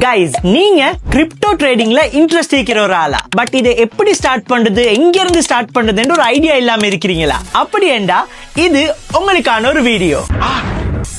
Guys, நீங்க crypto ட்ரேடிங்ல interest இருக்கிற ஒரு ஆளா? பட் இதை எப்படி ஸ்டார்ட் பண்றது, எங்க இருந்து ஸ்டார்ட் பண்றதுன்னு ஒரு ஐடியா இல்லாம இருக்கிறீங்களா? அப்படி என்றா இது உங்களுக்கான ஒரு வீடியோ.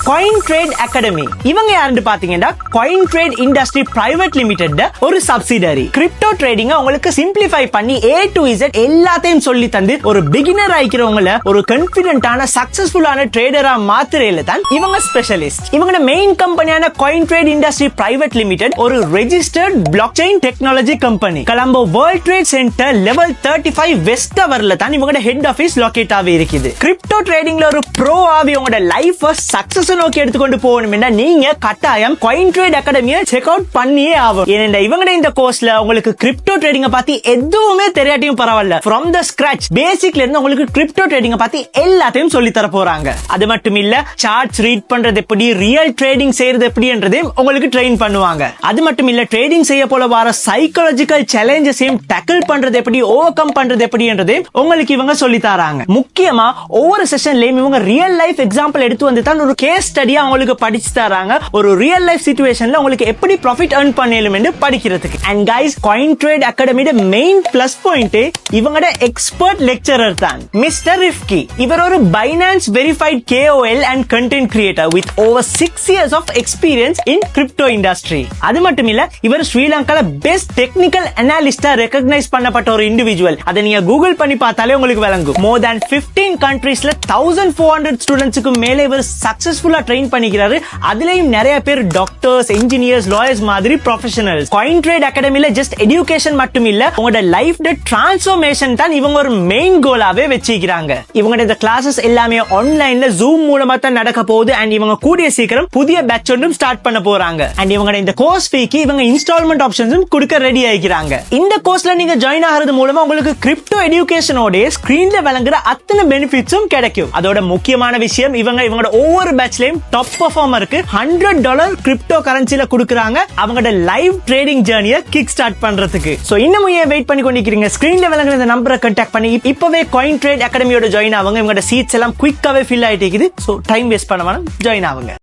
காயின் ட்ரேட் அகாடமி இவங்க யாருன்னு பாத்தீங்கன்னா coin trade industry private limited ஒரு சப்சிடரி. கிரிப்டோ ட்ரேடிங் உங்களுக்கு சிம்பிளிஃபை பண்ணி A to Z எல்லாத்தையும் சொல்லி தந்து ஒரு பிகினர் ஆயிக்கிறவங்கள ஒரு கான்ஃபிடென்ட்டான சக்சஸ்ஃபுல்லான ட்ரேடரா மாத்துறதுல தான் இவங்க ஸ்பெஷலிஸ்ட். இவங்க மெயின் கம்பெனியான coin trade industry private limited ஒரு registered blockchain technology company. Colombo world trade centre level 35 west டவர்ல தான் இவங்க ஹெட் ஆபீஸ் லொகேட் ஆகி இருக்குது. கிரிப்டோ ட்ரேடிங்ல ஒரு ப்ரோ ஆவி உங்களோட லைஃப் சக்சஸ் நோக்கி எடுத்துக்கொண்டு போகணும்னா நீங்க கட்டாயம் காயின் ட்ரேட் அகாடமியை செக் அவுட் பண்ணியே ஆகும். ஏன்னா இவங்க இந்த கோர்ஸ்ல உங்களுக்கு கிரிப்டோ ட்ரேடிங் பத்தி எதுவுமே தெரியாட்டியும் பரவாயில்ல, ஃப்ரம் த ஸ்கிராச் பேசிக்ல இருந்து உங்களுக்கு கிரிப்டோ ட்ரேடிங் பத்தி எல்லாத்தையும் சொல்லி தர போறாங்க. அது மட்டும் இல்ல, சார்ட்ஸ் ரீட் பண்றது எப்படி, ரியல் ட்ரேடிங் செய்யறது எப்படின்றதையும் உங்களுக்கு ட்ரெயின் பண்ணுவாங்க. அது மட்டும் இல்ல, ட்ரேடிங் செய்ய போல வர சைக்காலஜிக்கல் சேலஞ்சஸையும் டேக்கிள் பண்றது எப்படி, ஓவர் கம் பண்றது எப்படின்றதையும் உங்களுக்கு இவங்க சொல்லி தராங்க. முக்கியமா ஒவ்வொரு செஷன்லயும் இவங்க ரியல் லைஃப் எக்ஸாம்பிள் எடுத்து வந்து தான் ஒரு கேஸ் ஸ்டடியா உங்களுக்கு படிச்சு தராங்க. ஒரு ரியல் லைஃப் சிச்சுவேஷன்ல உங்களுக்கு எப்படி ப்ராஃபிட் earn பண்ணலாம் என்று படிக்கிறதுக்கு. அண்ட் கைஸ், காயின் ட்ரேட் அகாடமியோட மெயின் பிளஸ் பாயிண்ட் இவங்கட எக்ஸ்பர்ட் லெக்சரர் தான் மிஸ்டர் ரிஃப்கி. இவர் ஒரு finance verified KOL and content creator with over 6 years of experience in crypto industry. அது மட்டும் இல்ல, இவர் ஸ்ரீலங்கால பெஸ்ட் டெக்னிக்கல் அனாலிஸ்டா ரெகக்னைஸ் பண்ணப்பட்ட ஒரு இண்டிவிஜுவல். அதை நீங்க கூகுள் பண்ணி பார்த்தாலே உங்களுக்கு விளங்கும். மோர் than 15 கண்ட்ரீஸ்ல 1400 ஸ்டூடெண்ட்ஸ்க்கு மேல இவர் சக்சஸ்ஃபுல்லா ட்ரெயின் பண்ணிக்கிறாரு. அதுலயும் நிறைய பேர் டாக்டர்ஸ், இன்ஜினியர்ஸ், லாயர்ஸ் மாதிரி ப்ரொஃபஷனல்ஸ். காயின் ட்ரேட் அகாடமில ஜஸ்ட் எஜுகேஷன் மட்டும் இல்ல, உங்களோட லைஃப் டிரான்ஸ்ஃபர்மேஷன் தான் இவங்க ஒரு மெயின் கோலாவே வச்சிருக்காங்க. இவங்க இந்த கிளாसेस எல்லாமே ஆன்லைன்ல ஜூம் மூலமா தான் நடக்க போகுது. அண்ட் இவங்க கூடிய சீக்கிரம் புதிய பேட்ச் ஒன்றும் ஸ்டார்ட் பண்ண போறாங்க. அண்ட் இவங்க இந்த கோர்ஸ் ஃபீக்கு இவங்க இன்ஸ்டால்மெண்ட் ஆப்ஷன்ஸும் கொடுக்க ரெடி ஆகிக்கிறாங்க. இந்த கோர்ஸ்ல நீங்க ஜாயின் ஆகிறது மூலமா உங்களுக்கு கிரிப்டோ எஜுகேஷனோட ஸ்கிரீன்ல விளங்குற அத்தனை பெனிஃபிட்ஸும் கிடைக்கும். அதோட முக்கியமான விஷயம், இவங்களோட ஒவ்வொரு பேட்ச்லயும் டாப் பெர்ஃபார்மருக்கு $100 கிரிப்டோ கரன்சில கொடுக்கறாங்க அவங்களோட லைவ் ட்ரேடிங் ஜர்னியை கிக் ஸ்டார்ட் பண்றதுக்கு. சோ இன்னும் ஏன் வெயிட் பண்ணி கொண்டிருக்கீங்க? ஸ்கிரீன்ல விளங்குற இந்த நம்பரை கான்டாக்ட் பண்ணி இப்பவே காயின் ட்ரேட் அகாடமியோட ஜாயின் ஆகுங்க. இவங்களோட சீட்ஸ் எல்லாம் குயிக்காவே ஃபில் ஆயிட்டு இருக்குது. சோ டைம் வேஸ்ட் பண்ண வேணாம், ஜாயின் ஆகுங்க.